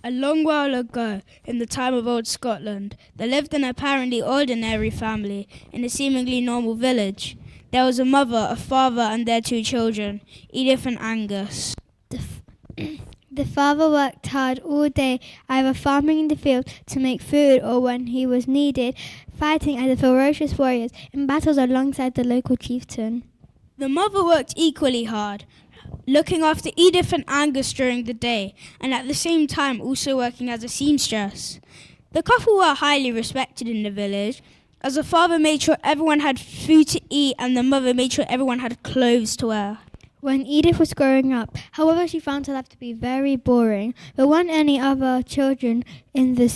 A long while ago, in the time of old Scotland, there lived an apparently ordinary family in a seemingly normal village. There was a mother, a father, and their 2 children, Edith and Angus. The father worked hard all day, either farming in the field to make food or when he was needed, fighting as a ferocious warrior in battles alongside the local chieftain. The mother worked equally hard, looking after Edith and Angus during the day, and at the same time also working as a seamstress. The couple were highly respected in the village, as the father made sure everyone had food to eat and the mother made sure everyone had clothes to wear. When Edith was growing up, however, she found her life to be very boring. There weren't any other children in the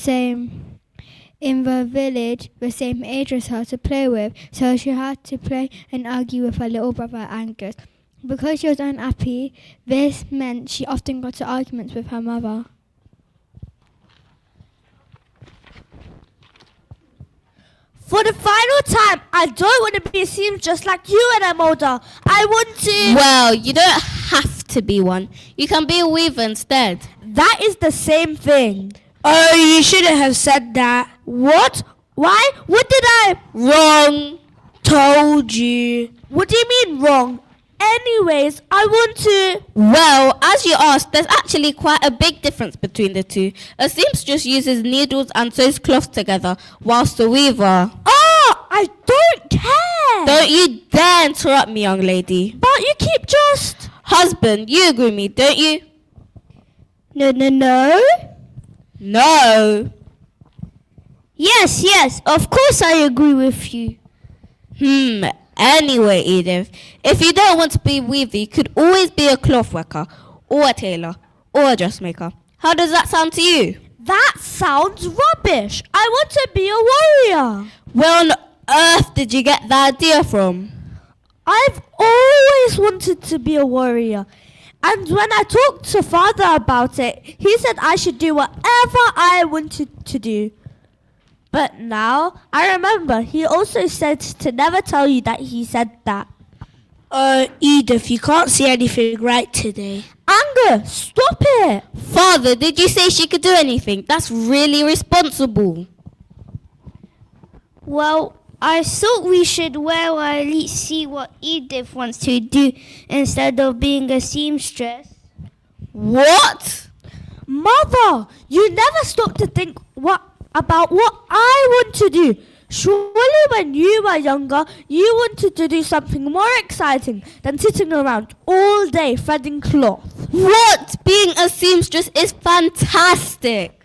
village the same age as her to play with, so she had to play and argue with her little brother Angus. Because she was unhappy, this meant she often got into arguments with her mother. For the final time, I don't want to be a seamstress like you when I'm older. I want to... Well, you don't have to be one. You can be a weaver instead. That is the same thing. Oh, you shouldn't have said that. What? Why? What did I... Wrong. Told you. What do you mean wrong? Anyways, I want to... Well, as you asked, there's actually quite a big difference between the two. A seamstress uses needles and sews cloth together, whilst a weaver... Oh, I don't care! Don't you dare interrupt me, young lady. But you keep just... Husband, you agree with me, don't you? No. No. Yes, of course I agree with you. Anyway, Edith, if you don't want to be a weaver, you could always be a cloth worker, or a tailor, or a dressmaker. How does that sound to you? That sounds rubbish. I want to be a warrior. Where on earth did you get that idea from? I've always wanted to be a warrior. And when I talked to Father about it, he said I should do whatever I wanted to do. But now, I remember, he also said to never tell you that he said that. Edith, you can't see anything right today. Angus, stop it! Father, did you say she could do anything? That's really responsible. Well, I thought we should well at least see what Edith wants to do instead of being a seamstress. What? Mother, you never stop to think about what I want to do. Surely when you were younger, you wanted to do something more exciting than sitting around all day threading cloth. What? Being a seamstress is fantastic.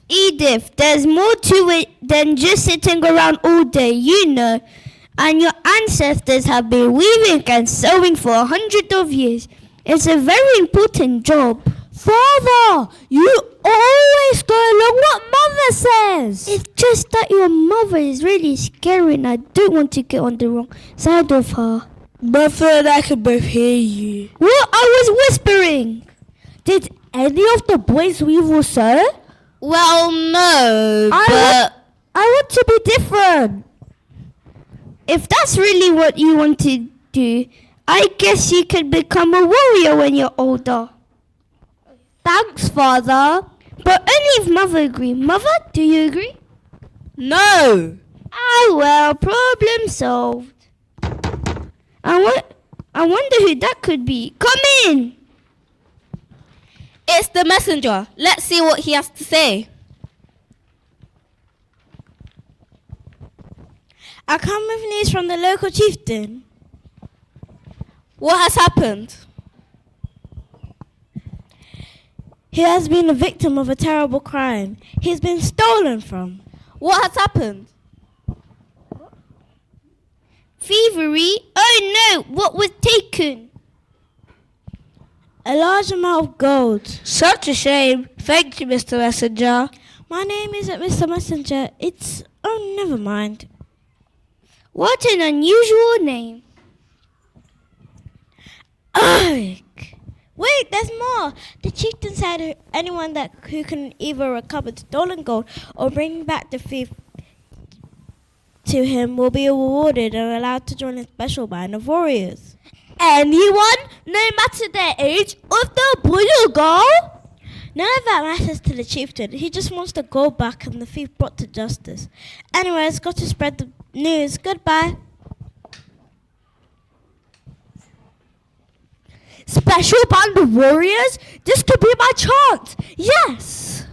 Edith, there's more to it than just sitting around all day, you know. And your ancestors have been weaving and sewing for 100 of years. It's a very important job. Father, you always go along what Mother says. It's just that your mother is really scary and I don't want to get on the wrong side of her. Mother and I can both hear you. What? I was whispering. Did any of the boys weave or sew? Well, no, I want to be different. If that's really what you want to do, I guess you could become a warrior when you're older. Thanks, Father. But only if Mother agrees. Mother, do you agree? No. Ah, well, problem solved. I wonder who that could be. Come in! It's the messenger. Let's see what he has to say. I come with news from the local chieftain. What has happened? He has been a victim of a terrible crime. He's been stolen from. What has happened? Thievery? Oh no, what was taken? A large amount of gold. Such a shame. Thank you, Mr. Messenger. My name isn't Mr. Messenger. It's... Oh, never mind. What an unusual name. Ugh. Wait, there's more. The chieftain said anyone who can either recover the stolen gold or bring back the thief to him will be rewarded and allowed to join a special band of warriors. Anyone, no matter their age, of the boy or girl? None of that matters to the chieftain. He just wants the gold back and the thief brought to justice. Anyways, got to spread the news. Goodbye. Special band of warriors? This could be my chance. Yes.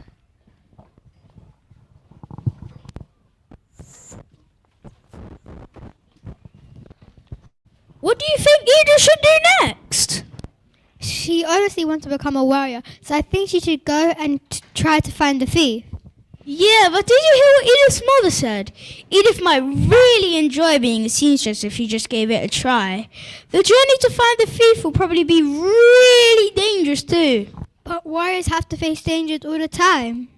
What do you think Edith should do next? She honestly wants to become a warrior, so I think she should go and try to find the thief. Yeah, but did you hear what Edith's mother said? Edith might really enjoy being a seamstress if she just gave it a try. The journey to find the thief will probably be really dangerous too. But warriors have to face dangers all the time.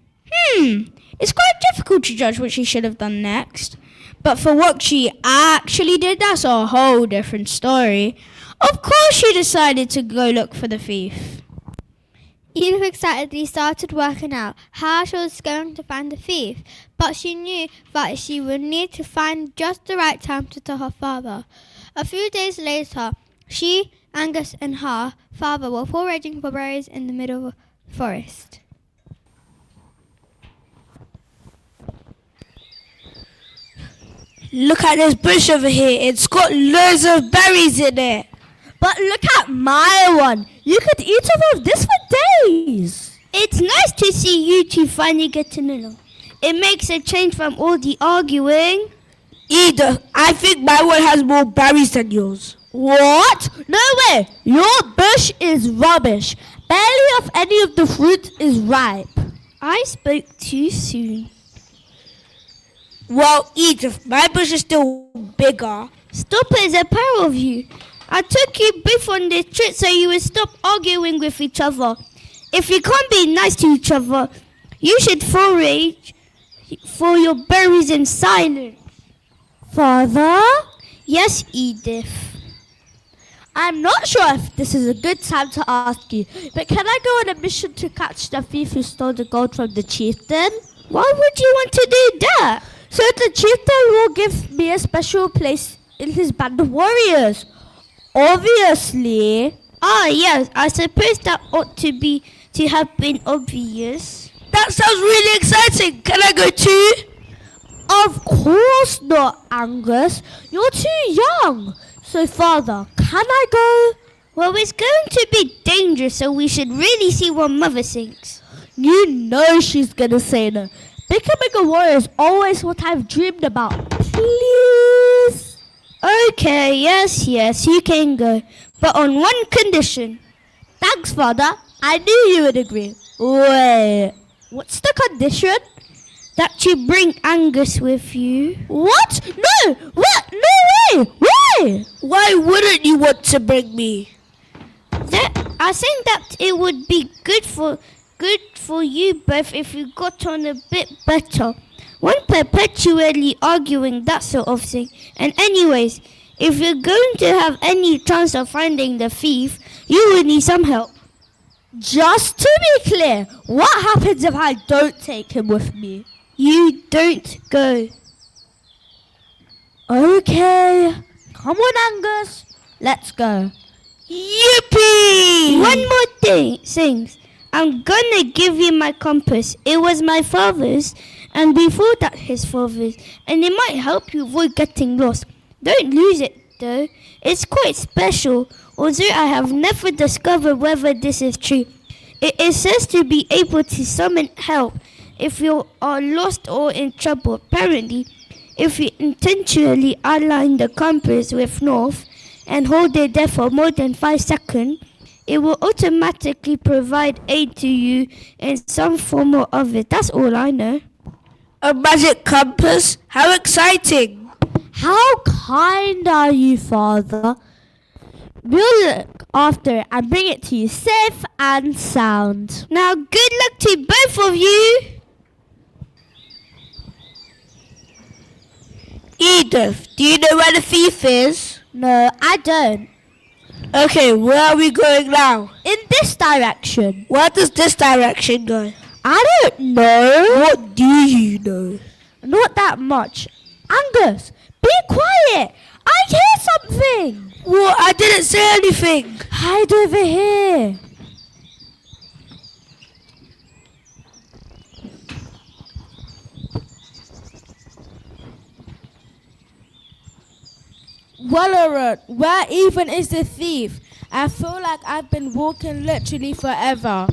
It's quite difficult to judge what she should have done next. But for what she actually did, that's a whole different story. Of course she decided to go look for the thief. Edith excitedly started working out how she was going to find the thief, but she knew that she would need to find just the right time to tell her father. A few days later, she, Angus and her father were foraging for berries in the middle of the forest. Look at this bush over here. It's got loads of berries in it. But look at my one. You could eat all of this for days. It's nice to see you two finally getting along. It makes a change from all the arguing. Edith, I think my one has more berries than yours. What? No way. Your bush is rubbish. Barely of any of the fruit is ripe. I spoke too soon. Well, Edith, my bush is still bigger. Stop it, it's a pair of you. I took you both on this trip so you would stop arguing with each other. If you can't be nice to each other, you should forage for your berries in silence. Father? Yes, Edith. I'm not sure if this is a good time to ask you, but can I go on a mission to catch the thief who stole the gold from the chieftain? Why would you want to do that? So the chieftain will give me a special place in his band of warriors. Obviously. Ah, yes, I suppose that ought to have been obvious. That sounds really exciting. Can I go too? Of course not, Angus. You're too young. So, Father, can I go? Well, it's going to be dangerous, so we should really see what Mother thinks. You know she's gonna say no. Becoming a warrior is always what I've dreamed about. Please. Okay, yes, you can go. But on one condition. Thanks, Father. I knew you would agree. Wait, what's the condition? That you bring Angus with you. What? No! What? No way! Why? Why wouldn't you want to bring me? I think that it would be good for you both if you got on a bit better. One perpetually arguing, that sort of thing. And anyways, if you're going to have any chance of finding the thief, you will need some help. Just to be clear, what happens if I don't take him with me? You don't go. Okay. Come on, Angus. Let's go. Yippee! One more thing. I'm gonna give you my compass. It was my father's, and before that his father's, and it might help you avoid getting lost. Don't lose it though. It's quite special, although I have never discovered whether this is true. It is said to be able to summon help if you are lost or in trouble. Apparently, if you intentionally align the compass with north and hold it there for more than 5 seconds, it will automatically provide aid to you in some form or other. That's all I know. A magic compass? How exciting! How kind are you, Father? We'll look after it and bring it to you safe and sound. Now, good luck to both of you. Edith, do you know where the thief is? No, I don't. Okay, where are we going now? In this direction. Where does this direction go? I don't know. What do you know? Not that much. Angus, be quiet. I hear something. What? I didn't say anything. Hide over here. Wallerot, where even is the thief? I feel like I've been walking literally forever.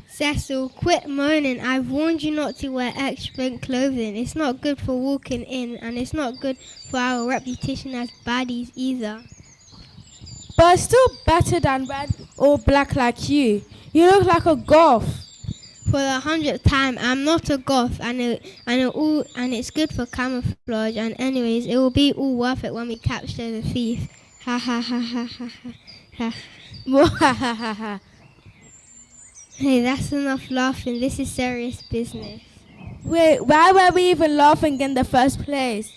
Cecil, quit moaning. I've warned you not to wear extra clothing. It's not good for walking in, and it's not good for our reputation as baddies either. But still better than red or black like you. You look like a goth. For the 100th time, I'm not a goth, and it's good for camouflage. And anyways, it will be all worth it when we capture the thief. Ha ha ha ha ha ha. Hey, that's enough laughing. This is serious business. Wait, why were we even laughing in the first place?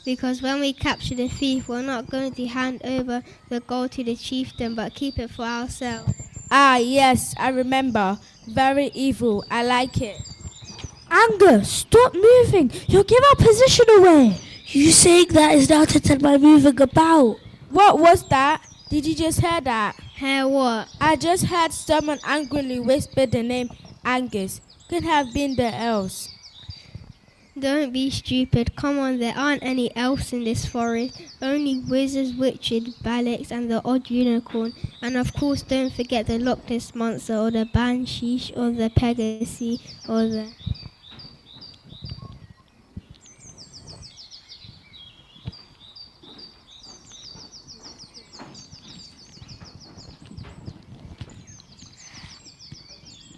Because when we capture the thief, we're not going to hand over the gold to the chieftain, but keep it for ourselves. Ah, yes, I remember. Very evil. I like it. Angus, stop moving. You'll give our position away. You saying that is now to tell by moving about. What was that? Did you just hear that? Hear what? I just heard someone angrily whisper the name Angus. Could have been the elves. Don't be stupid. Come on, there aren't any elves in this forest. Only wizards, witches, Balacs, and the odd unicorn. And of course, don't forget the Loch Ness Monster, or the Banshee, or the Pegasus, or the...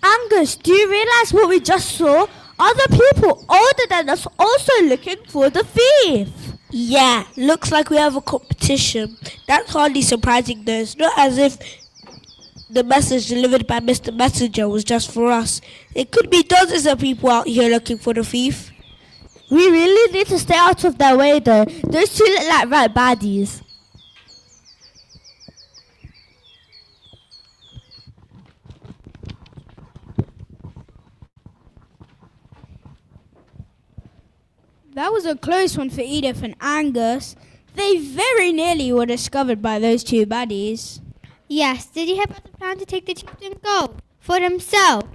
Angus, do you realize what we just saw? Other people older than us also looking for the thief. Yeah, looks like we have a competition. That's hardly surprising though. It's not as if the message delivered by Mr. Messenger was just for us. It could be dozens of people out here looking for the thief. We really need to stay out of their way though. Those two look like right baddies. That was a close one for Edith and Angus. They very nearly were discovered by those two baddies. Yes, did you have a plan to take the chieftain gold for themselves?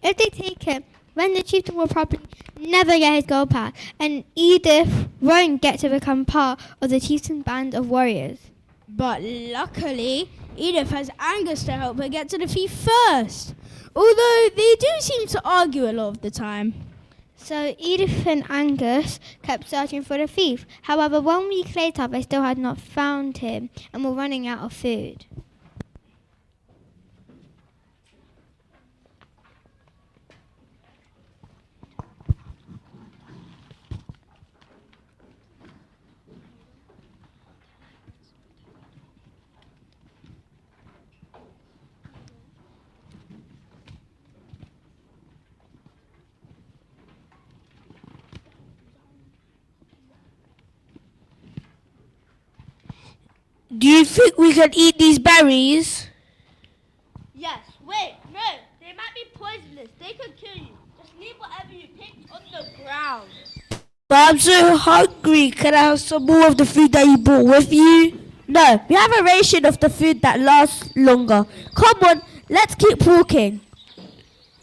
If they take it, then the chieftain will probably never get his gold back, and Edith won't get to become part of the chieftain's band of warriors. But luckily, Edith has Angus to help her get to the thief first. Although they do seem to argue a lot of the time. So Edith and Angus kept searching for the thief. However, 1 week later, they still had not found him and were running out of food. Do you think we can eat these berries? Yes, wait, no, they might be poisonous. They could kill you. Just leave whatever you picked on the ground. But I'm so hungry. Can I have some more of the food that you brought with you? No, we have a ration of the food that lasts longer. Come on, let's keep walking.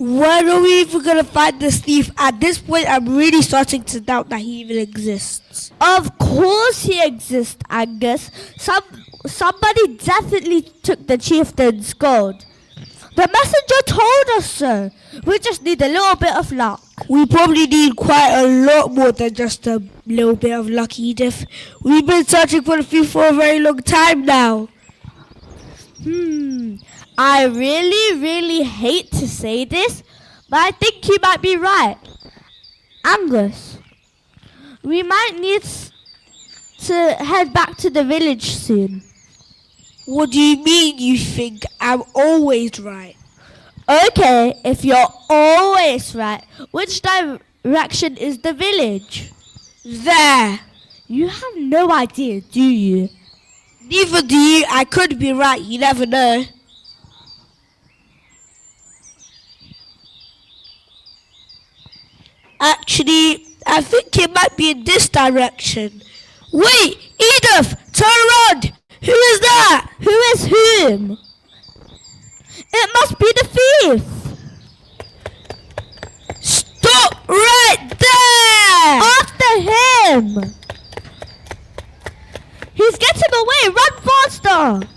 When are we even going to find this thief? At this point, I'm really starting to doubt that he even exists. Of course he exists, Angus. Somebody definitely took the chieftain's gold. The messenger told us so. We just need a little bit of luck. We probably need quite a lot more than just a little bit of luck, Edith. We've been searching for the thief for a very long time now. I really hate to say this, but I think you might be right. Angus, we might need to head back to the village soon. What do you mean you think I'm always right? Okay, if you're always right, which direction is the village? There. You have no idea, do you? Neither do you. I could be right. You never know. Actually, I think it might be in this direction. Wait, Edith, turn around. Who is that? Who is whom? It must be the thief. Stop right there. After him. He He's getting away! Run faster!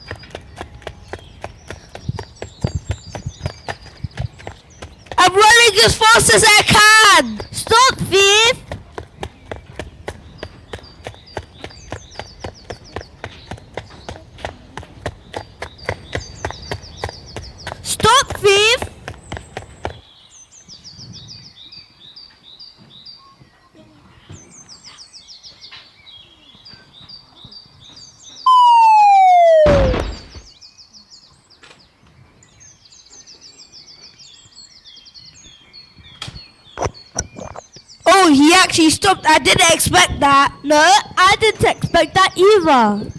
I'm running as fast as I can! Stop, thief! Stop, thief! Oh, he actually stopped. I didn't expect that. No, I didn't expect that either.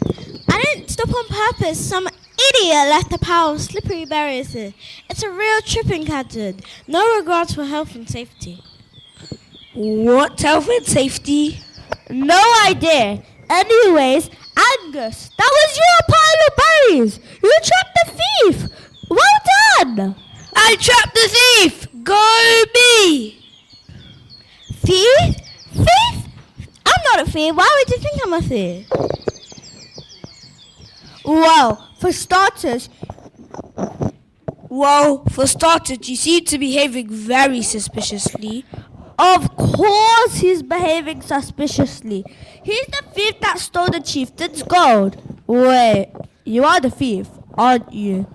I didn't stop on purpose. Some idiot left a pile of slippery barriers here. It's a real tripping hazard. No regards for health and safety. What? Health and safety? No idea. Anyways, Angus, that was your pile of berries. You trapped the thief. Well done. I trapped the thief! Go me! Thief? Thief? I'm not a thief. Why would you think I'm a thief? Well, for starters, you seem to be behaving very suspiciously. of course he's behaving suspiciously. He's the thief that stole the chieftain's gold. Wait, you are the thief, aren't you?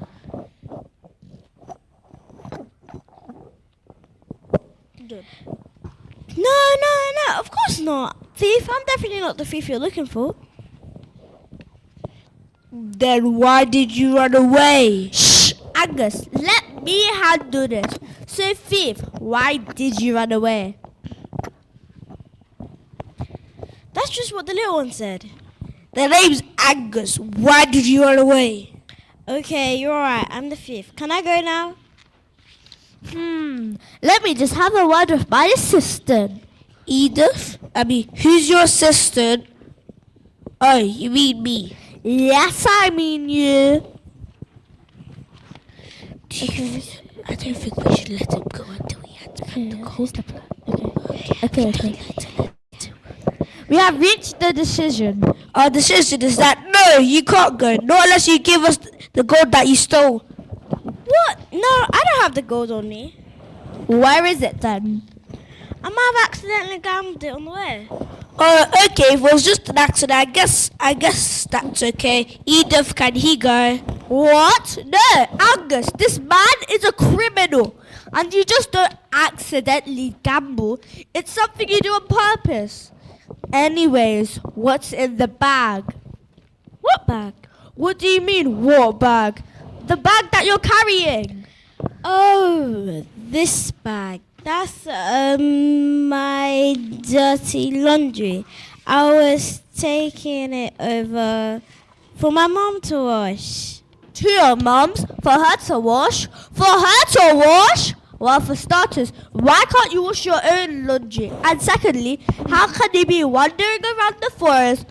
No, of course not. Thief? I'm definitely not the thief you're looking for. Then why did you run away? Shh, Angus, let me handle this. So, thief, why did you run away? That's just what the little one said. The name's Angus. Why did you run away? Okay, you're alright. I'm the thief. Can I go now? Let me just have a word with my assistant. Edith? Who's your assistant? Oh, you mean me? Yes, I mean you. I don't think we should let him go until he had to find the gold. Okay. We have reached the decision. Our decision is that no, you can't go. Not unless you give us the gold that you stole. What? No, I don't have the gold on me. Where is it then? I might have accidentally gambled it on the way. Okay, if it was just an accident, I guess that's okay. Edith, can he go? What? No, Angus, this man is a criminal. And you just don't accidentally gamble. It's something you do on purpose. Anyways, what's in the bag? What bag? What do you mean, what bag? The bag that you're carrying. Oh, this bag. That's my dirty laundry. I was taking it over for my mom to wash. To your mum's? For her to wash? For her to wash? Well, for starters, why can't you wash your own laundry? And secondly, how can you be wandering around the forest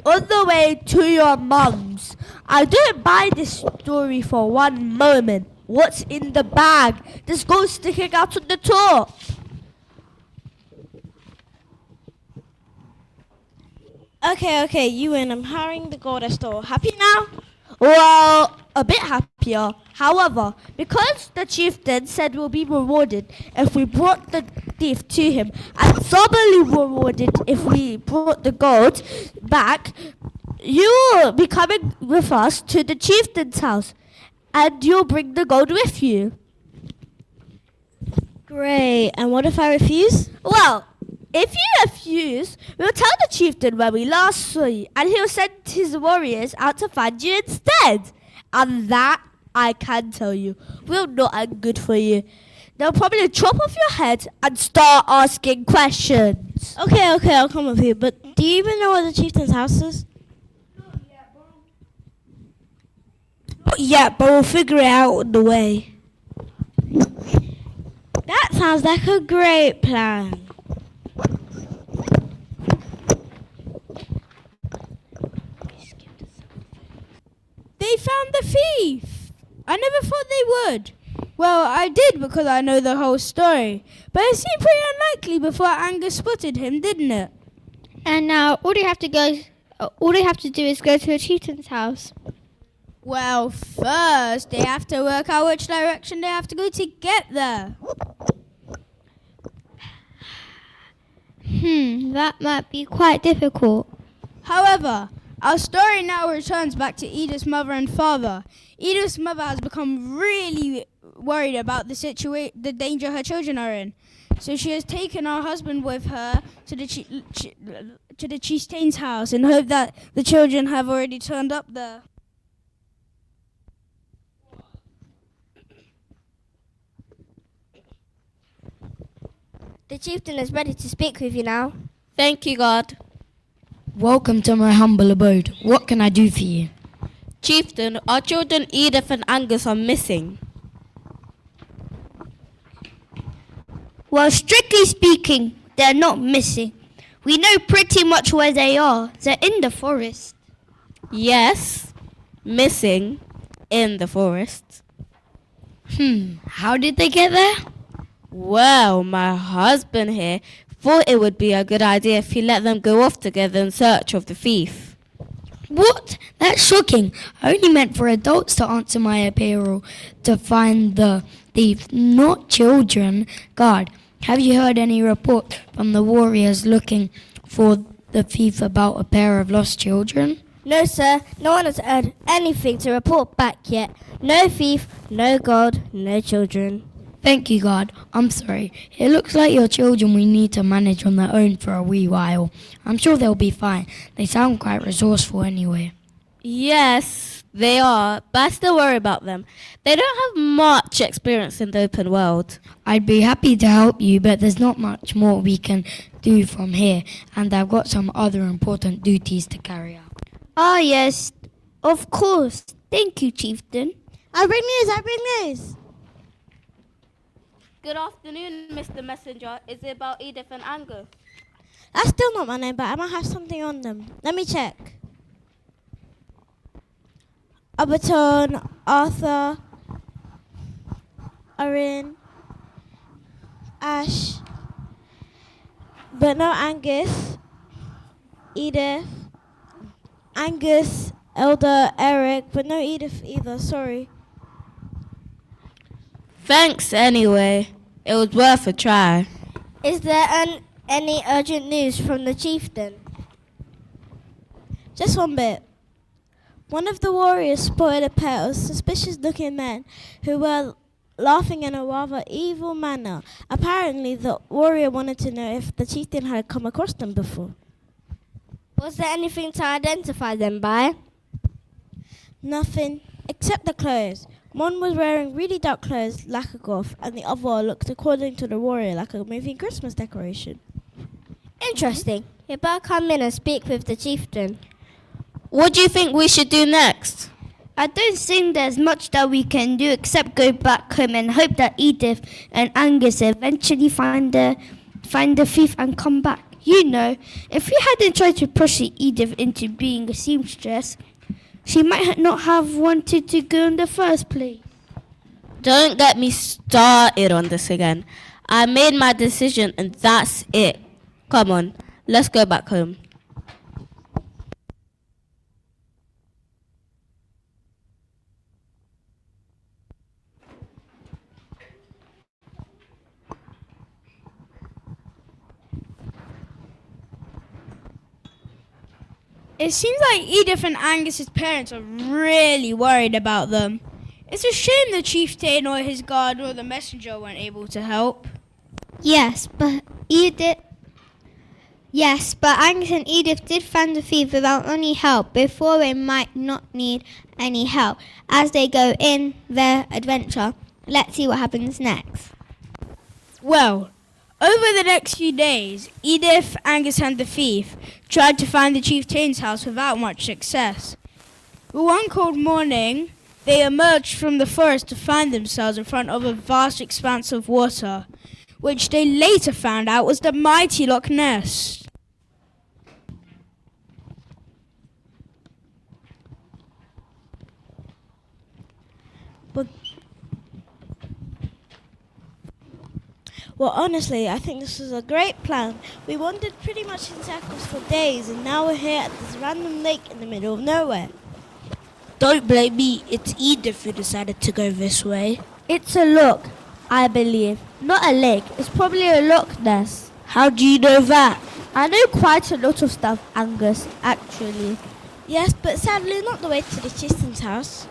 on the way to your mum's? I don't buy this story for one moment. What's in the bag? This gold sticking out on the top. Okay, you win. I'm hiring the gold I stole. Happy now? Well, a bit happier. However, because the chieftain said we'll be rewarded if we brought the thief to him, and doubly rewarded if we brought the gold back, you will be coming with us to the chieftain's house, and you'll bring the gold with you. Great. And what if I refuse? Well, if you refuse, we'll tell the chieftain where we last saw you, and he'll send his warriors out to find you instead. And that, I can tell you, will not end good for you. They'll probably chop off your head and start asking questions. Okay, I'll come with you. But do you even know where the chieftain's house is? Yeah, but we'll figure it out on the way. That sounds like a great plan. They found the thief. I never thought they would. Well, I did because I know the whole story. But it seemed pretty unlikely before Angus spotted him, didn't it? And now all you have to go All they have to do is go to a chieftain's house. Well, first they have to work out which direction they have to go to get there. That might be quite difficult. However, our story now returns back to Edith's mother and father. Edith's mother has become really worried about the danger her children are in. So she has taken her husband with her to the chieftain's house in hope that the children have already turned up there. The chieftain is ready to speak with you now. Thank you, God. Welcome to my humble abode. What can I do for you? Chieftain, our children Edith and Angus are missing. Well, strictly speaking, they're not missing. We know pretty much where they are. They're in the forest. Yes, missing in the forest. How did they get there? Well, my husband here thought it would be a good idea if he let them go off together in search of the thief. What? That's shocking. I only meant for adults to answer my appeal to find the thief, not children. God, have you heard any report from the warriors looking for the thief about a pair of lost children? No, sir. No one has heard anything to report back yet. No thief, no God, no children. Thank you, God. I'm sorry. It looks like your children we need to manage on their own for a wee while. I'm sure they'll be fine. They sound quite resourceful anyway. Yes, they are, but I still worry about them. They don't have much experience in the open world. I'd be happy to help you, but there's not much more we can do from here, and I've got some other important duties to carry out. Ah, yes, of course. Thank you, chieftain. I bring news. Good afternoon, Mr. Messenger. Is it about Edith and Angus? That's still not my name, but I might have something on them. Let me check. Abaton, Arthur, Erin, Ash, but no Angus, Edith, Angus, Elder, Eric, but no Edith either, sorry. Thanks anyway. It was worth a try. Is there any urgent news from the chieftain? Just one bit. One of the warriors spotted a pair of suspicious-looking men who were laughing in a rather evil manner. Apparently, the warrior wanted to know if the chieftain had come across them before. Was there anything to identify them by? Nothing, except the clothes. One was wearing really dark clothes like a goth, and the other looked, according to the warrior, like a moving Christmas decoration. Interesting. You better come in and speak with the chieftain. What do you think we should do next? I don't think there's much that we can do except go back home and hope that Edith and Angus eventually find the thief and come back. You know, if we hadn't tried to push Edith into being a seamstress, she might not have wanted to go in the first place. Don't get me started on this again. I made my decision and that's it. Come on, let's go back home. It seems like Edith and Angus's parents are really worried about them. It's a shame the chieftain or his guard or the messenger weren't able to help. Yes, but Angus and Edith did find the thief without any help before they might not need any help as they go in their adventure. Let's see what happens next. Well, over the next few days, Edith, Angus and the thief tried to find the chieftain's house without much success. But one cold morning, they emerged from the forest to find themselves in front of a vast expanse of water, which they later found out was the mighty Loch Ness. Well, honestly, I think this is a great plan. We wandered pretty much in circles for days, and now we're here at this random lake in the middle of nowhere. Don't blame me. It's Edith who decided to go this way. It's a look, I believe. Not a lake. It's probably a Loch Ness. How do you know that? I know quite a lot of stuff, Angus, actually. Yes, but sadly not the way to the chieftain's house.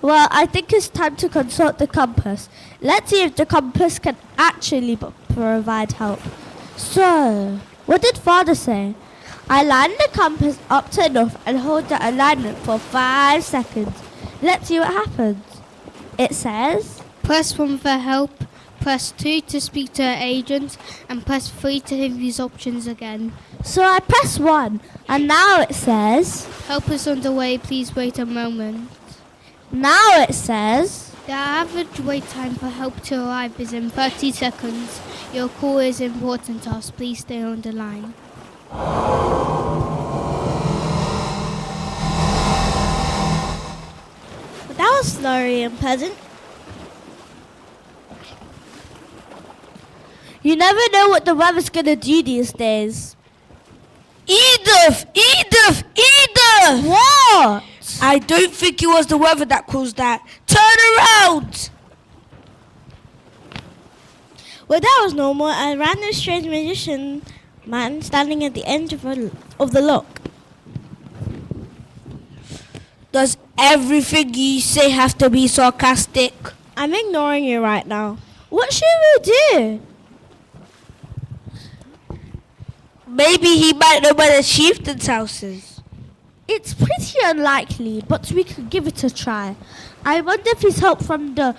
Well, I think it's time to consult the compass. Let's see if the compass can actually provide help. So, what did Father say? I line the compass up to north and hold the alignment for 5 seconds. Let's see what happens. It says, Press 1 for help, press 2 to speak to an agent, and press 3 to hear these options again. so I press 1, and now it says, Help is on the way, please wait a moment. now it says, The average wait time for help to arrive is in 30 seconds. Your call is important to us, please stay on the line. But that was slurry and pleasant. you never know what the weather's gonna do these days. Edith! Edith! Edith! What? I don't think it was the weather that caused that. Turn around! Well, that was normal. A random strange magician man standing at the end of the lock. Does everything you say have to be sarcastic? I'm ignoring you right now. What should we do? Maybe he might know where the chieftain's house is. It's pretty unlikely, but we could give it a try. I wonder if he's help from the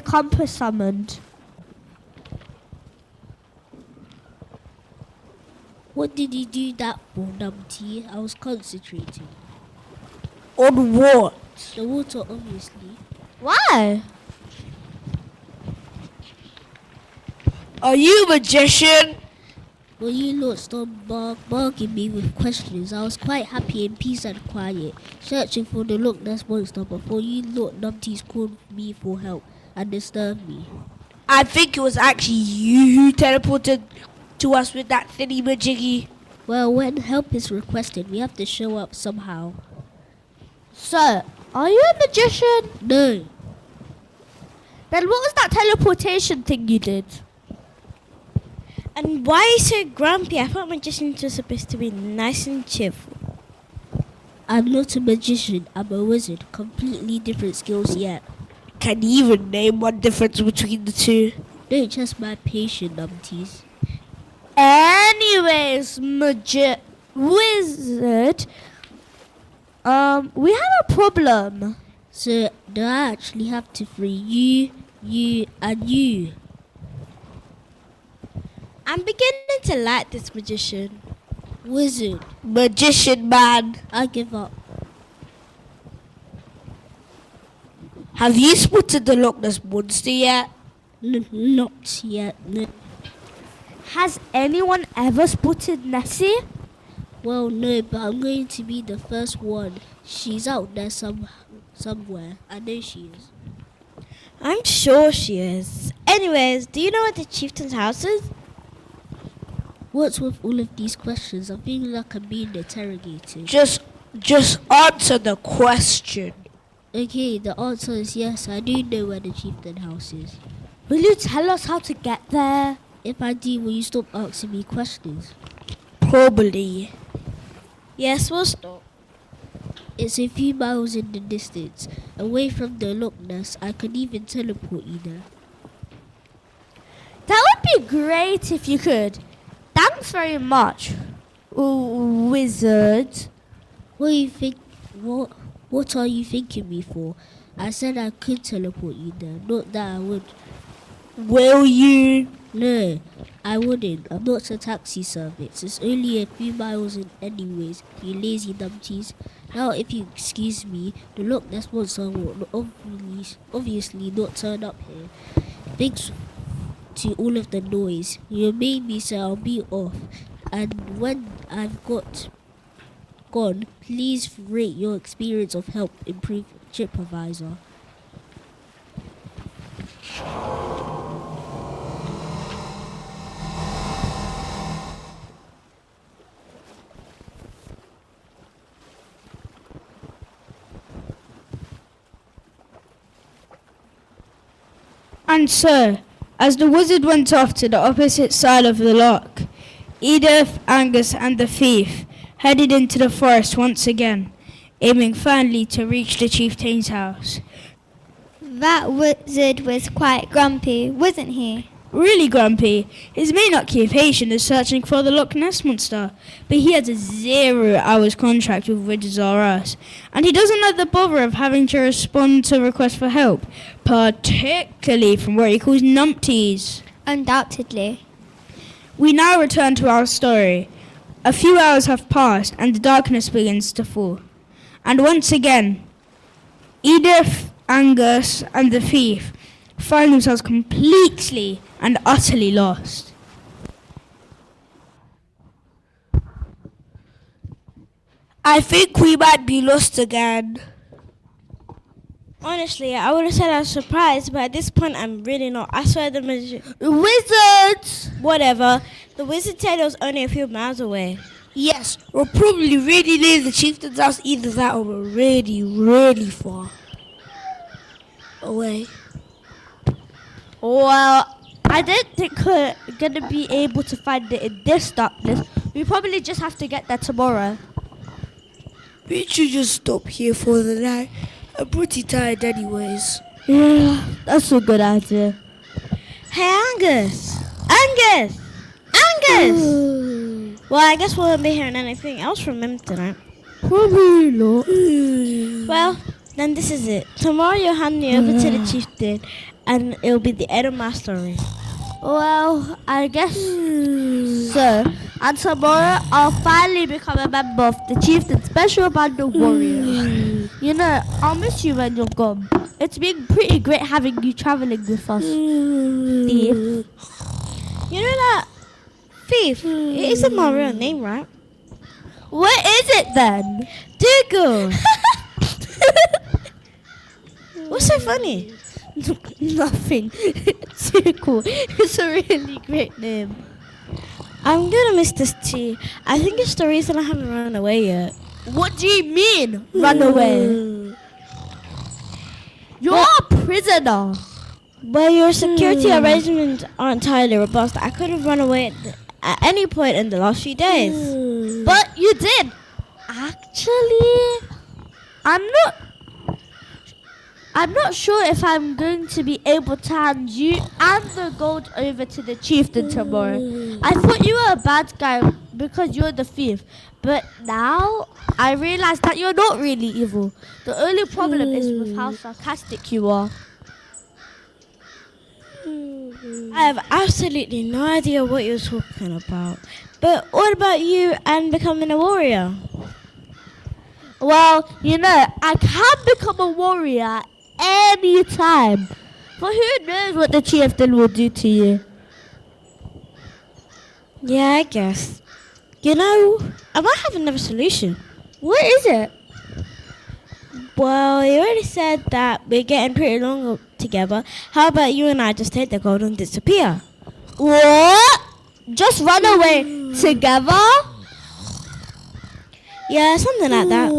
compass summoned. What did he do that for, Numpty? I was concentrating. On what? The water, obviously. Why? Are you a magician? Well, you lot stopped barking me with questions. I was quite happy in peace and quiet, searching for the Loch Ness monster before you lot numpties called me for help and disturbed me. I think it was actually you who teleported to us with that thinny majiggy. Well, when help is requested, we have to show up somehow. So, are you a magician? No, Then what was that teleportation thing you did? And why are you so grumpy? I thought magicians were supposed to be nice and cheerful. I'm not a magician. I'm a wizard. Completely different skills yet. Can you even name one difference between the two? Don't trust my patient, numpties. Anyways, wizard, we have a problem. So, do I actually have to free you, and you? I'm beginning to like this magician. Wizard, Magician man. I give up. Have you spotted the Loch Ness monster yet? Not yet, no. Has anyone ever spotted Nessie? Well, no, but I'm going to be the first one. She's out there somewhere. I know she is. I'm sure she is. Anyways, do you know where the chieftain's house is? What's with all of these questions? I'm feeling like I'm being interrogated. Just answer the question. Okay, the answer is yes. I do know where the chieftain house is. Will you tell us how to get there? If I do, will you stop asking me questions? Probably. Yes, we'll stop. It's a few miles in the distance, away from the Loch Ness. I could even teleport you there. That would be great if you could. Thanks very much, wizard. What do you think? What are you thinking me for? I said I could teleport you there, not that I would. Will you? No, I wouldn't. I'm not a taxi service. It's only a few miles in anyways, you lazy numpties. Now, if you excuse me, the Loch Ness monster will obviously not turn up here. Thanks to all of the noise. You made me say I'll be off. And when I've gone, please rate your experience of help improve TripAdvisor. And so, as the wizard went off to the opposite side of the loch, Edith, Angus and the thief headed into the forest once again, aiming finally to reach the chieftain's house. That wizard was quite grumpy, wasn't he? Really grumpy. His main occupation is searching for the Loch Ness Monster, but he has a 0 hours contract with Wizards R Us, and he doesn't like the bother of having to respond to requests for help, particularly from what he calls numpties. Undoubtedly. We now return to our story. A few hours have passed and the darkness begins to fall. And once again, Edith, Angus and the thief find themselves completely and utterly lost. I think we might be lost again. Honestly, I would have said I was surprised, but at this point, I'm really not. I swear the Wizards! whatever. The wizard said it was only a few miles away. Yes, we're probably really near the chieftain's house, either that or we're really, really far away. Well, I don't think we're going to be able to find it in this darkness. We probably just have to get there tomorrow. We should just stop here for the night. I'm pretty tired anyways. Yeah, that's a good idea. Hey, Angus! Angus! Angus! Well, I guess we won't be hearing anything else from him tonight. Probably not. Well, then this is it. Tomorrow you'll hand me over to the chieftain, and it'll be the end of my story. Well, I guess so. And tomorrow I'll finally become a member of the Chieftain's Special Band of Warriors. You know, I'll miss you when you're gone. It's been pretty great having you travelling with us, Thief. You know that thief? It isn't my real name, right? What is it then? Dougal! What's so funny? Nothing. It's too cool. It's a really great name. I'm gonna miss this tea. I think it's the reason I haven't run away yet. What do you mean, run away? You're a prisoner. But your security arrangements aren't entirely robust. I could have run away at any point in the last few days. But you did. Actually, I'm not sure if I'm going to be able to hand you and the gold over to the chieftain tomorrow. I thought you were a bad guy because you're the thief. But now I realize that you're not really evil. The only problem is with how sarcastic you are. I have absolutely no idea what you're talking about. But what about you and becoming a warrior? Well, you know, I can become a warrior any time. But who knows what the chieftain will do to you? Yeah, I guess. You know, I might have another solution. What is it? Well, you already said that we're getting pretty long together. How about you and I just take the gold and disappear? What? Just run away together? Yeah, something like that.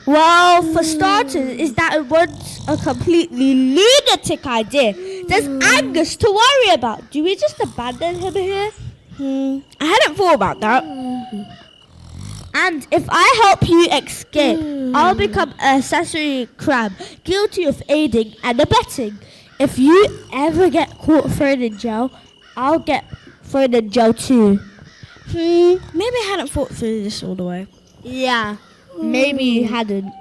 Well, for starters, is that it was a completely lunatic idea. There's Angus to worry about. Do we just abandon him here? I hadn't thought about that. And if I help you escape, I'll become an accessory crab, guilty of aiding and abetting. If you ever get caught thrown in jail, I'll get thrown in jail too. Maybe I hadn't thought through this all the way. Yeah, maybe you hadn't.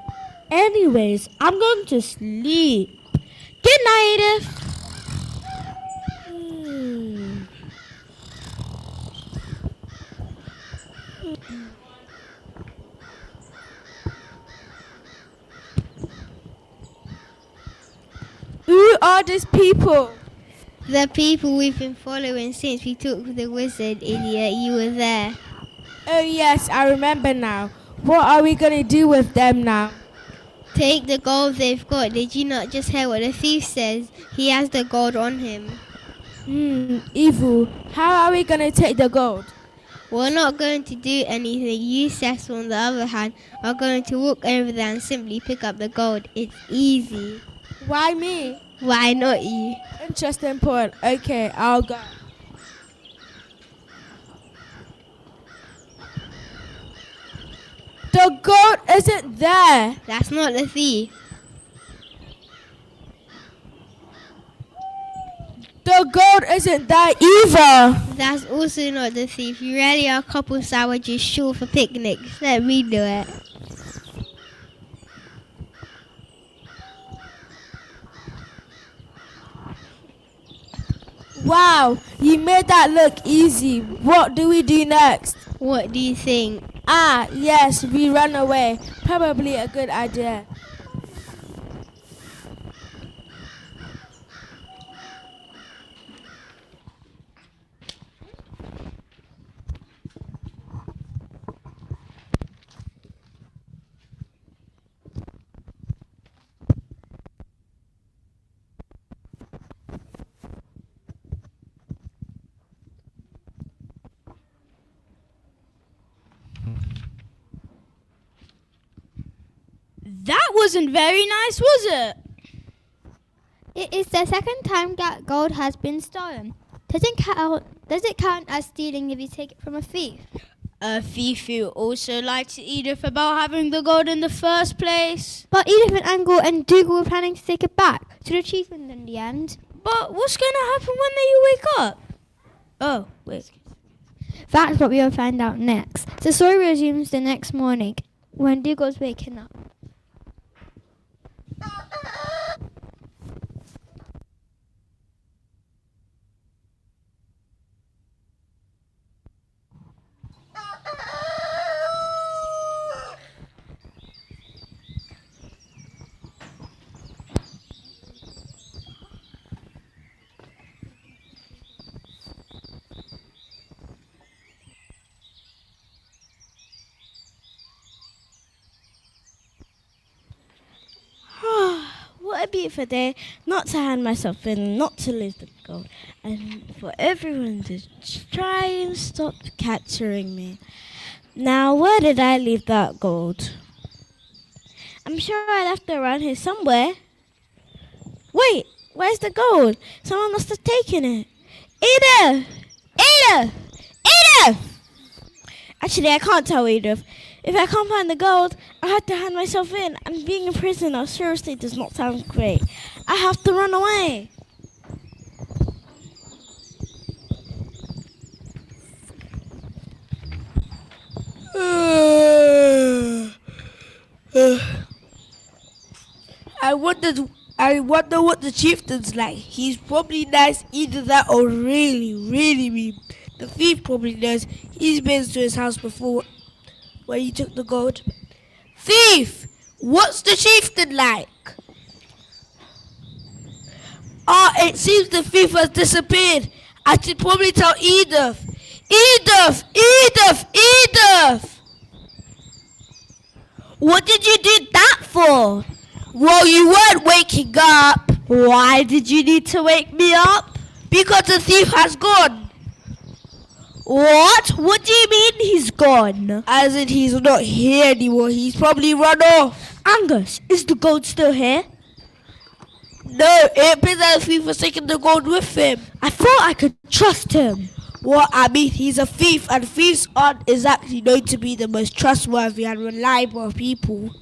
Anyways, I'm going to sleep. Good night, Edith. Who are these people? The people we've been following since we took the wizard, idiot. You were there. Oh yes, I remember now. What are we going to do with them now? Take the gold they've got. Did you not just hear what the thief says? He has the gold on him. Evil. How are we going to take the gold? We're not going to do anything. You, Cecil, on the other hand, are going to walk over there and simply pick up the gold. It's easy. Why me? Why not you? Interesting point. Okay, I'll go. The goat isn't there. That's not the thief. The goat isn't there either. That's also not the thief. You really are a couple sandwiches short for picnics. Let me do it. Wow, you made that look easy. What do we do next? What do you think? Ah, yes, we run away. Probably a good idea. That wasn't very nice, was it? It is the second time that gold has been stolen. Does it count as stealing if you take it from a thief? A thief who also lied to Edith about having the gold in the first place. But Edith and Angle and Dougal were planning to take it back to the chieftain in the end. But what's going to happen when they wake up? Oh, wait. That's what we will find out next. The story resumes the next morning when Dougal's waking up. What a beautiful day. Not to hand myself in, not to lose the gold. And for everyone to try and stop capturing me. Now, where did I leave that gold? I'm sure I left it around here somewhere. Wait, where's the gold? Someone must have taken it. Edith! Edith! Edith! Actually, I can't tell Edith. If I can't find the gold, I have to hand myself in. And being a prisoner seriously does not sound great. I have to run away. I wonder what the chieftain's like. He's probably nice, either that or really, really mean. The thief probably knows. He's been to his house before when he took the gold. Thief! What's the chieftain like? It seems the thief has disappeared. I should probably tell Edith. Edith! Edith! Edith! What did you do that for? Well, you weren't waking up. Why did you need to wake me up? Because the thief has gone. What? What do you mean he's gone? As in he's not here anymore. He's probably run off. Angus, is the gold still here? No, it appears that the thief has taken the gold with him. I thought I could trust him. Well, I mean, he's a thief, and thieves aren't exactly known to be the most trustworthy and reliable people.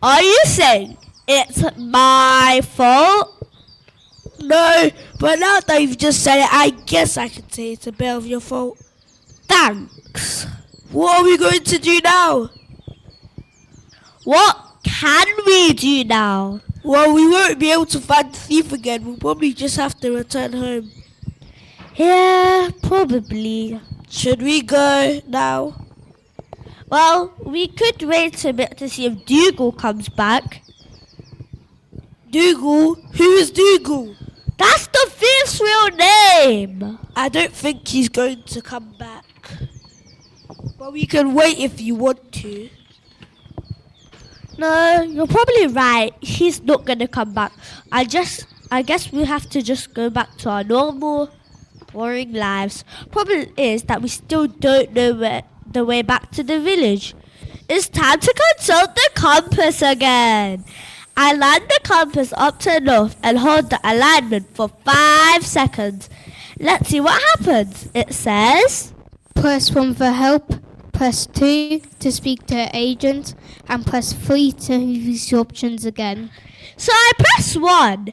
Are you saying it's my fault? No, but now that you've just said it, I guess I can say it's a bit of your fault. Thanks. What are we going to do now? What can we do now? Well, we won't be able to find the thief again. We'll probably just have to return home. Yeah, probably. Should we go now? Well, we could wait a bit to see if Dougal comes back. Dougal? Who is Dougal? That's the thief's real name. I don't think he's going to come back. But we can wait if you want to. No, you're probably right. He's not going to come back. I guess we have to just go back to our normal, boring lives. Problem is that we still don't know the way back to the village. It's time to consult the compass again. I line the compass up to the north and hold the alignment for 5 seconds. Let's see what happens. It says, Press 1 for help, press 2 to speak to agent, and press 3 to use the options again. so I press 1,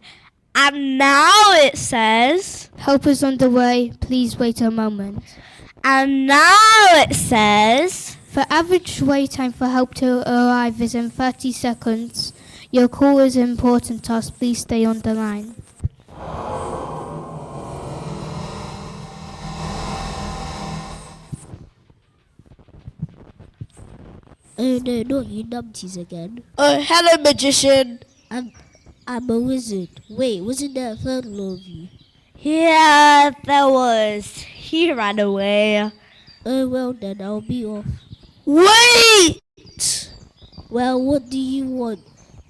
and now it says, Help is on the way, please wait a moment. and now it says, The average wait time for help to arrive is in 30 seconds. Your call is important to us, please stay on the line. Oh no, not you numpties again. Oh, hello, magician. I'm a wizard. Wait, wasn't there a third law of you? yeah, there was. He ran away. Oh well then, I'll be off. Wait! Well, what do you want?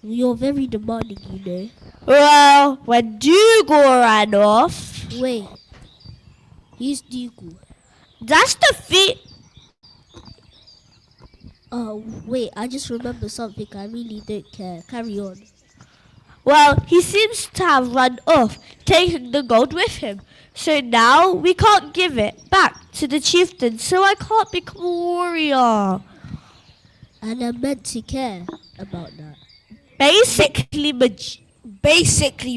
You're very demanding, you know. Well, when Dougal ran off, Wait, he's Dougal. that's the feet. Oh, wait, I just remember something. I really don't care. Carry on. Well, he seems to have run off, taking the gold with him. So now we can't give it back to the chieftain, so I can't become a warrior. And I'm meant to care about that. Basically,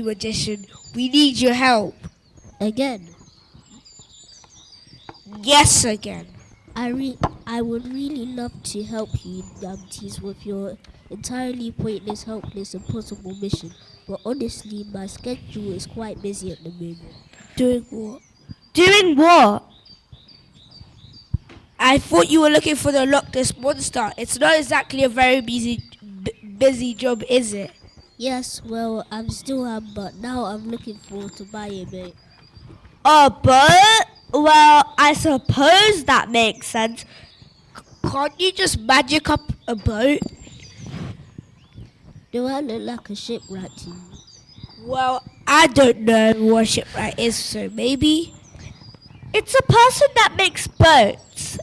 magician, we need your help. Again, Yes, again. I would really love to help you, numpties, with your entirely pointless, helpless, impossible mission. But honestly, my schedule is quite busy at the moment. Doing what? Doing what? I thought you were looking for the Loch Ness Monster. It's not exactly a very busy job, is it? Yes, well, I'm still am, but now I'm looking forward to buying it. A boat? Well, I suppose that makes sense. Can't you just magic up a boat? Do I look like a shipwright to you? Well, I don't know what shipwright is, so maybe. It's a person that makes boats.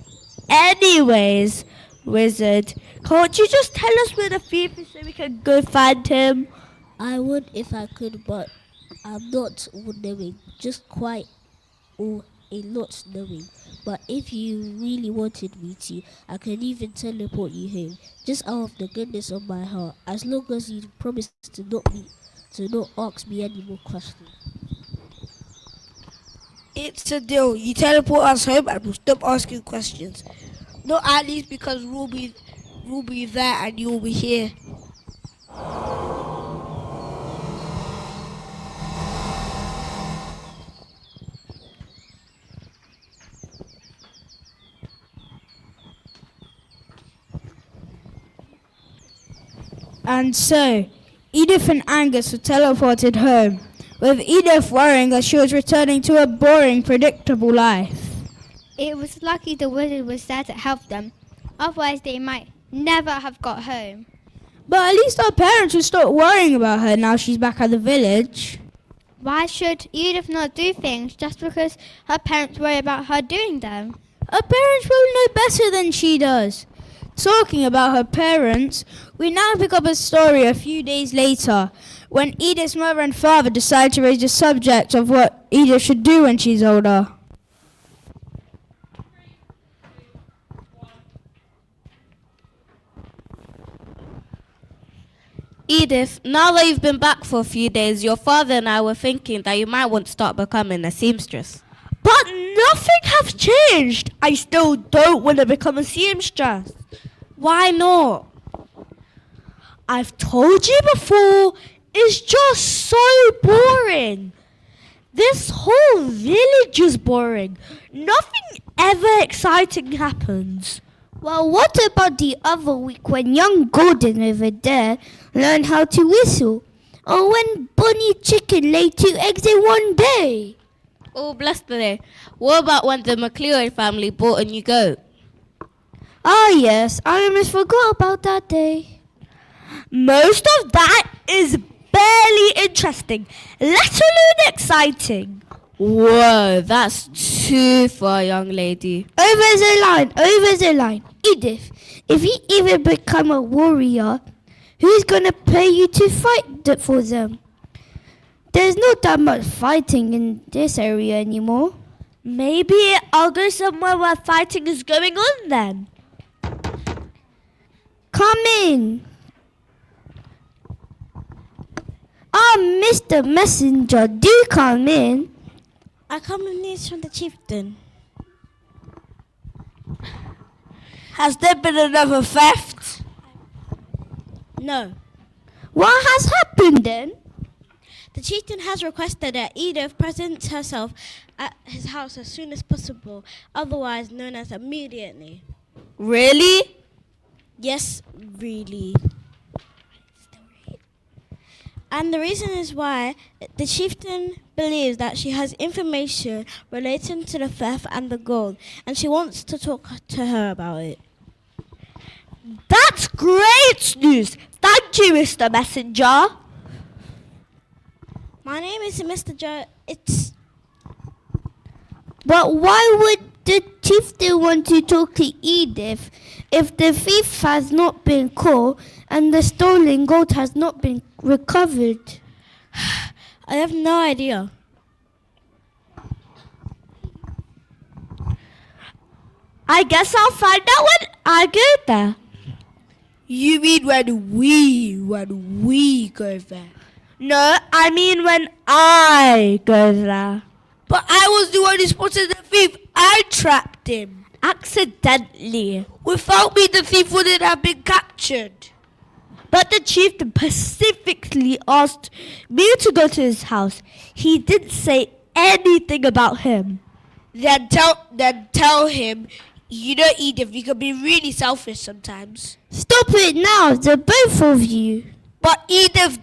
Anyways, wizard, can't you just tell us where the thief is so we can go find him? I would if I could, but I'm not all knowing, just quite all a lot knowing. But if you really wanted me to, I can even teleport you home, just out of the goodness of my heart, as long as you promise to not ask me any more questions. It's a deal. You teleport us home and we'll stop asking questions. Not at least because we'll be there and you'll be here. And so, Edith and Angus were teleported home, with Edith worrying that she was returning to a boring, predictable life. It was lucky the wizard was there to help them, otherwise they might never have got home. But at least our parents will stop worrying about her now she's back at the village. Why should Edith not do things just because her parents worry about her doing them? Her parents will know better than she does. Talking about her parents, we now pick up a story a few days later, when Edith's mother and father decide to raise the subject of what Edith should do when she's older. Edith, now that you've been back for a few days, your father and I were thinking that you might want to start becoming a seamstress. But nothing has changed. I still don't want to become a seamstress. Why not? I've told you before, it's just so boring. This whole village is boring. Nothing ever exciting happens. Well, what about the other week when young Golden over there learned how to whistle? Or when Bunny Chicken laid 2 eggs in one day? Oh, bless the day. What about when the McLeod family bought a new goat? Ah, yes, I almost forgot about that day. Most of that is barely interesting, let alone exciting. Whoa, that's too far, young lady. Over the line, over the line. Edith, if you even become a warrior, Who's gonna pay you to fight for them? There's not that much fighting in this area anymore. Maybe I'll go somewhere where fighting is going on then. Come in. Mr. Messenger, do come in. I come with news from the chieftain. Has there been another theft? No. What has happened then? The chieftain has requested that Edith present herself at his house as soon as possible, otherwise known as immediately. Really? Yes, really. And the reason is why the chieftain believes that she has information relating to the theft and the gold, and she wants to talk to her about it. That's great news. Thank you, Mr. Messenger. My name is Mr. Joe. But why would the chieftain want to talk to Edith if the thief has not been caught and the stolen gold has not been recovered? I have no idea. I guess I'll find out when I go there. You mean when we go there? No, I mean when I go there. But I was the one who spotted the thief. I trapped him. Accidentally. Without me, the thief wouldn't have been captured. But the chieftain specifically asked me to go to his house. He didn't say anything about him. Then tell him, you know, Edith, you can be really selfish sometimes. Stop it now, the both of you. But Edith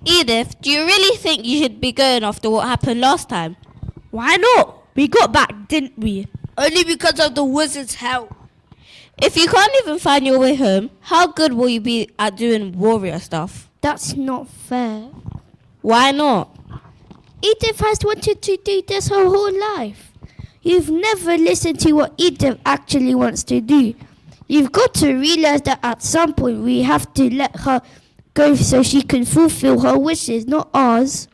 Edith, do you really think you should be going after what happened last time? Why not? We got back, didn't we? only because of the wizard's help. If you can't even find your way home, how good will you be at doing warrior stuff? That's not fair. Why not? Edith has wanted to do this her whole life. You've never listened to what Edith actually wants to do. You've got to realize that at some point we have to let her go so she can fulfill her wishes, not ours.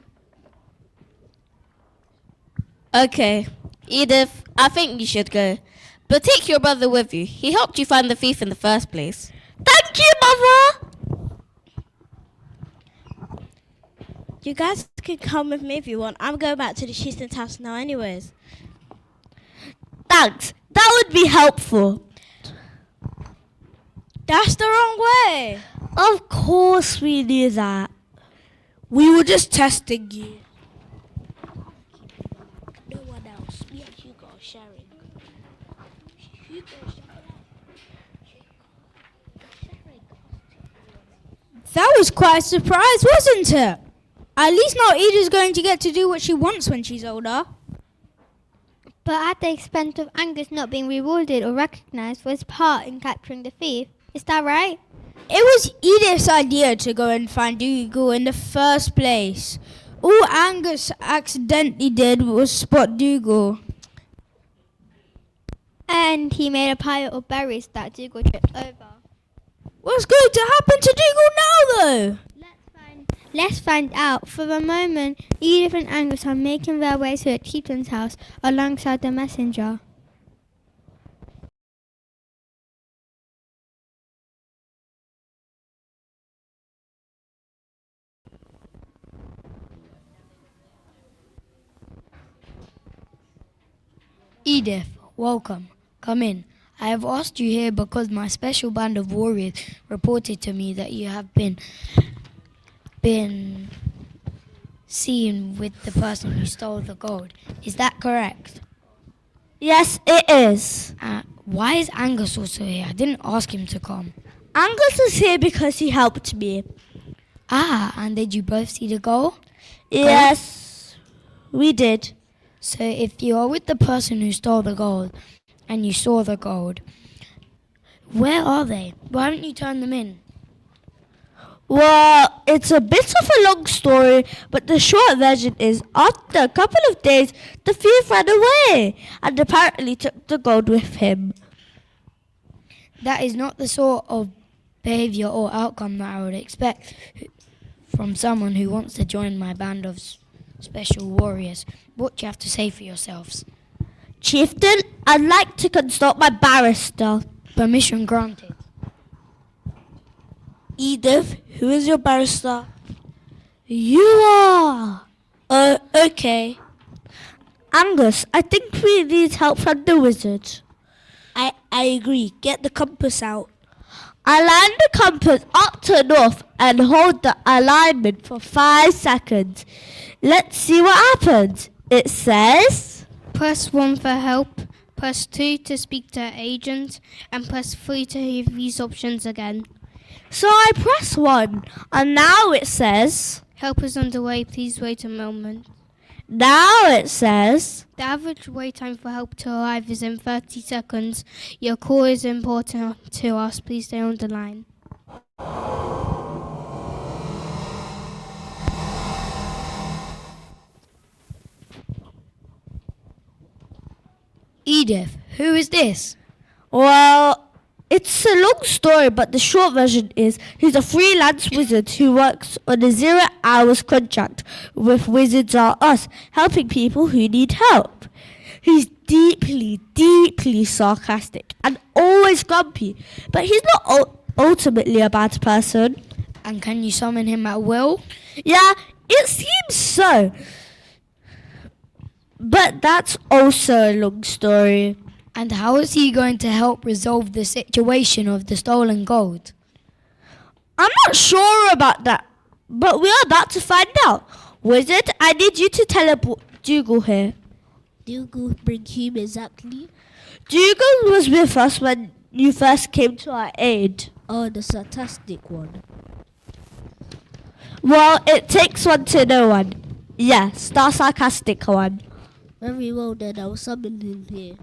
Okay, Edith, I think you should go. But take your brother with you. He helped you find the thief in the first place. Thank you, Mother! You guys can come with me if you want. I'm going back to the chieftain's house now anyways. Thanks. That would be helpful. That's the wrong way. Of course we knew that. We were just testing you. No one else. Me and Hugo are sharing. That was quite a surprise, wasn't it? At least now Edith's going to get to do what she wants when she's older. But at the expense of Angus not being rewarded or recognised for his part in capturing the thief. Is that right? It was Edith's idea to go and find Dougal in the first place. All Angus accidentally did was spot Dougal. And he made a pile of berries that Dougal tripped over. What's going to happen to Dougal now, though? Let's find out. For the moment, Edith and Angus are making their way to the chieftain's house alongside the messenger. Edith, welcome. Come in. I have asked you here because my special band of warriors reported to me that you have been seen with the person who stole the gold. Is that correct? Yes, it is. Why is Angus also here? I didn't ask him to come. Angus is here because he helped me. And did you both see the gold? Yes, we did. So if you are with the person who stole the gold and you saw the gold, where are they? Why haven't you turned them in? Well, it's a bit of a long story, but the short version is after a couple of days, the thief ran away and apparently took the gold with him. That is not the sort of behavior or outcome that I would expect from someone who wants to join my band of special warriors. What do you have to say for yourselves? Chieftain, I'd like to consult my barrister. Permission granted. Edith, who is your barrister? You are. Okay. Angus, I think we need help from the wizard. I agree. Get the compass out. Align the compass up to north and hold the alignment for 5 seconds. Let's see what happens. It says... Press 1 for help, press 2 to speak to agent, and press 3 to hear these options again. So I press 1 and now it says... Help is underway, please wait a moment. Now it says... The average wait time for help to arrive is in 30 seconds. Your call is important to us, please stay on the line. Edith, who is this? Well, it's a long story, but the short version is he's a freelance wizard who works on a 0 hours contract with Wizards R Us, helping people who need help. He's deeply, deeply sarcastic and always grumpy, but he's not ultimately a bad person. And can you summon him at will? Yeah, it seems so. But that's also a long story. And how is he going to help resolve the situation of the stolen gold? I'm not sure about that, but we're about to find out. Wizard, I need you to teleport Dougal here. Dougal bring him exactly? Dougal was with us when you first came to our aid. Oh, the sarcastic one. Well, it takes one to know one. Yes, the sarcastic one. Very well then, I will summon him here.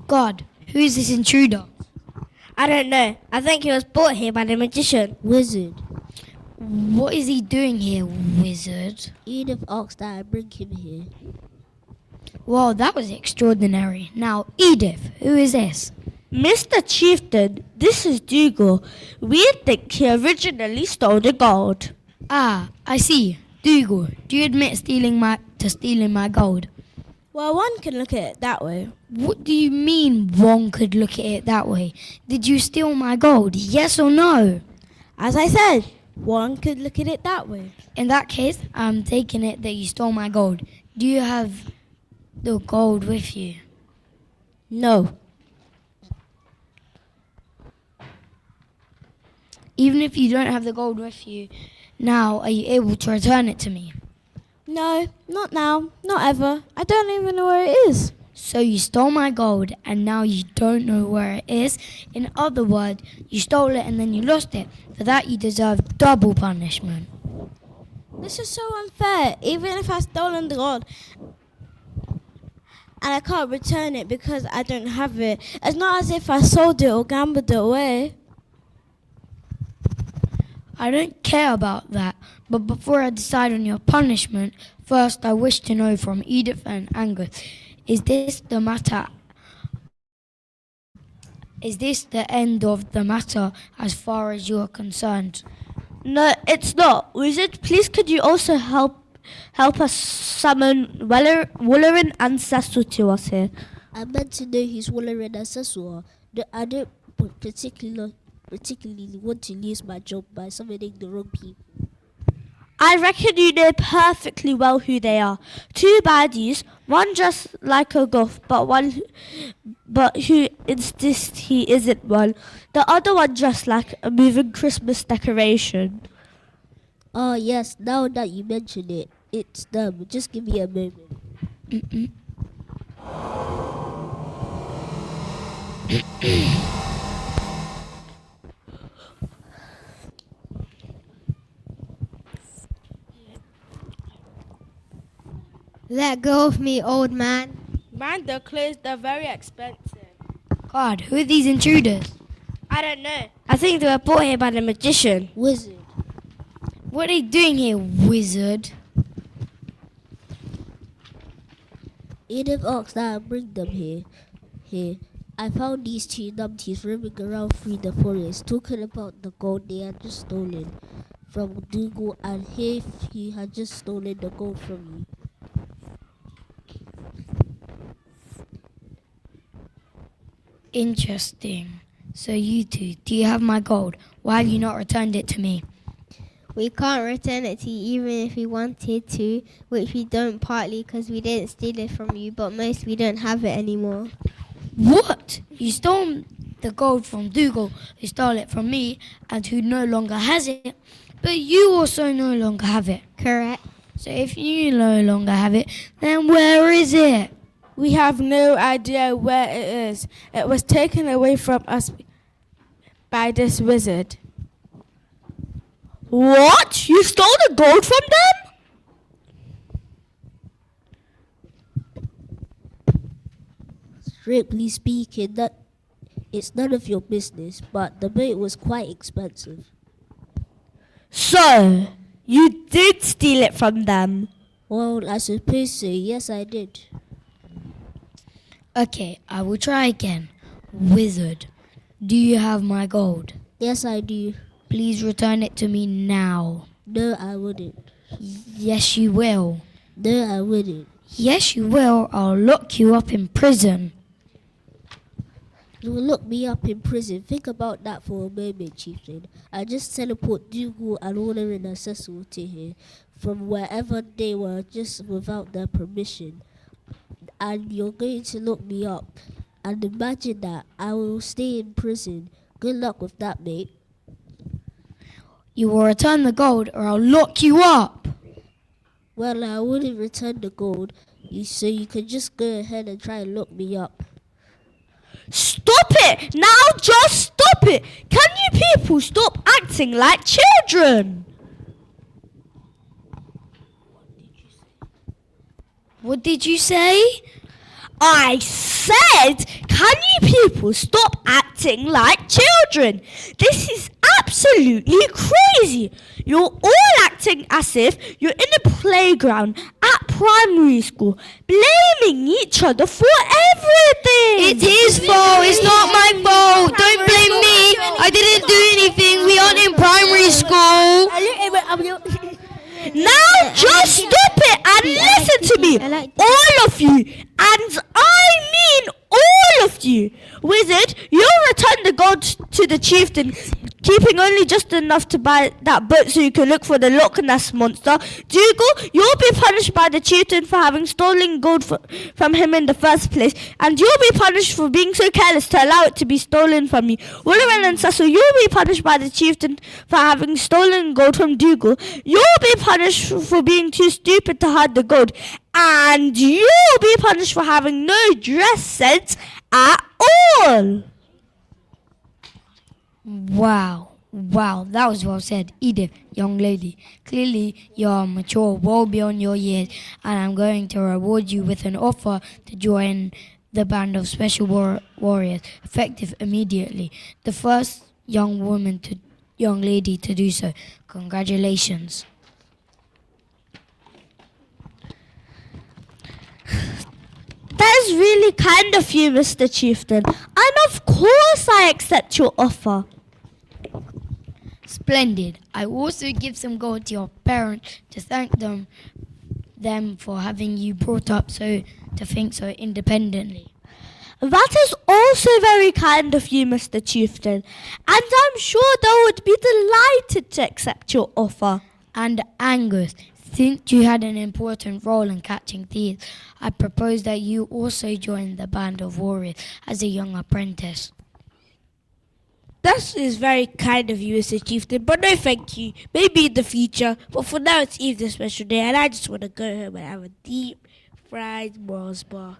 God, who is this intruder? I don't know. I think he was brought here by the magician. Wizard. What is he doing here, wizard? Edith asked that I bring him here. Well, that was extraordinary. Now, Edith, who is this? Mr. Chieftain, this is Dougal. We think he originally stole the gold. Ah, I see. Dougal, do you admit stealing my gold? Well, one can look at it that way. What do you mean one could look at it that way? Did you steal my gold, yes or no? As I said, one could look at it that way. In that case, I'm taking it that you stole my gold. Do you have the gold with you? No. Even if you don't have the gold with you, now are you able to return it to me? No, not now, not ever. I don't even know where it is. So you stole my gold and now you don't know where it is. In other words, you stole it and then you lost it. For that you deserve double punishment. This is so unfair. Even if I've stolen the gold and I can't return it because I don't have it, it's not as if I sold it or gambled it away. I don't care about that, but before I decide on your punishment, first I wish to know from Edith and Angus, is this the end of the matter as far as you are concerned? No, it's not. Wizard, please could you also help us summon Woolerin ancestor to us here? I meant to know his Woolerin ancestor. I don't particularly want to lose my job by summoning the wrong people. I reckon you know perfectly well who they are. 2 baddies, one just like a goth, but who insists he isn't one. The other one just like a moving Christmas decoration. Oh yes, now that you mention it, it's them. Just give me a moment. Let go of me, old man. Man, the clothes, they're very expensive. God, who are these intruders? I don't know. I think they were brought here by the magician. Wizard. What are they doing here, wizard? Edith asked that I bring them here. I found these two numpties roaming around through the forest, talking about the gold they had just stolen from Dougal, and here he had just stolen the gold from you. Interesting. So you two, do you have my gold? Why have you not returned it to me? We can't return it to you even if we wanted to, which we don't, partly because we didn't steal it from you, but most we don't have it anymore. What? You stole the gold from Dougal, who stole it from me, and who no longer has it, but you also no longer have it. Correct. So if you no longer have it, then where is it? We have no idea where it is. It was taken away from us by this wizard. What? You stole the gold from them? Strictly speaking, that it's none of your business, but the boat was quite expensive. So, you did steal it from them? Well, I suppose so. Yes, I did. Okay, I will try again. Wizard, do you have my gold? Yes, I do. Please return it to me now. No, I wouldn't. Yes, you will. No, I wouldn't. Yes, you will. I'll lock you up in prison. You will lock me up in prison. Think about that for a moment, Chieftain. I just teleport Dougal and all their inner Cecil to here from wherever they were just without their permission. And you're going to lock me up. And imagine that. I will stay in prison. Good luck with that, mate. You will return the gold or I'll lock you up. Well, I wouldn't return the gold, so you can just go ahead and try and lock me up. Stop it! Now just stop it! Can you people stop acting like children? What did you say? I said, can you people stop acting like children? This is absolutely crazy. You're all acting as if you're in a playground at primary school, blaming each other for everything. It's his fault. It's not my fault. Don't blame me. I didn't do anything. We aren't in primary school. Now just stop it and listen to me, all of you, and I mean all of you. Wizard, you'll return the gold to the chieftain, keeping only just enough to buy that boat so you can look for the Loch Ness monster. Dougal, you'll be punished by the chieftain for having stolen gold from him in the first place, and you'll be punished for being so careless to allow it to be stolen from you. William and Cecil, you'll be punished by the chieftain for having stolen gold from Dougal. You'll be punished for being too stupid to hide the gold, and you'll be punished for having no dress sense at all. Wow, that was well said. Edith, young lady, clearly you're mature, well beyond your years, and I'm going to reward you with an offer to join the band of special warriors, effective immediately. The first young lady to do so. Congratulations. That is really kind of you, Mr. Chieftain, and of course I accept your offer. Splendid. I also give some gold to your parents to thank them for having you brought up to think so independently. That is also very kind of you, Mr. Chieftain, and I'm sure they would be delighted to accept your offer. And Angus, since you had an important role in catching thieves, I propose that you also join the band of warriors as a young apprentice. That is very kind of you, Mr. Chieftain, but no thank you. Maybe in the future, but for now it's Eve's special day and I just want to go home and have a deep fried Mars bar.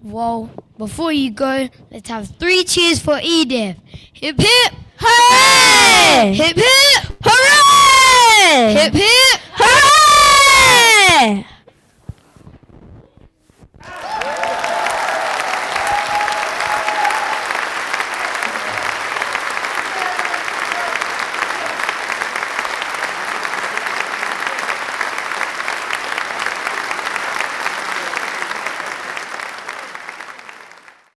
Well, before you go, let's have 3 cheers for Edith. Hip hip! Hooray! Hip hip! Hooray! Hip hip! Hooray!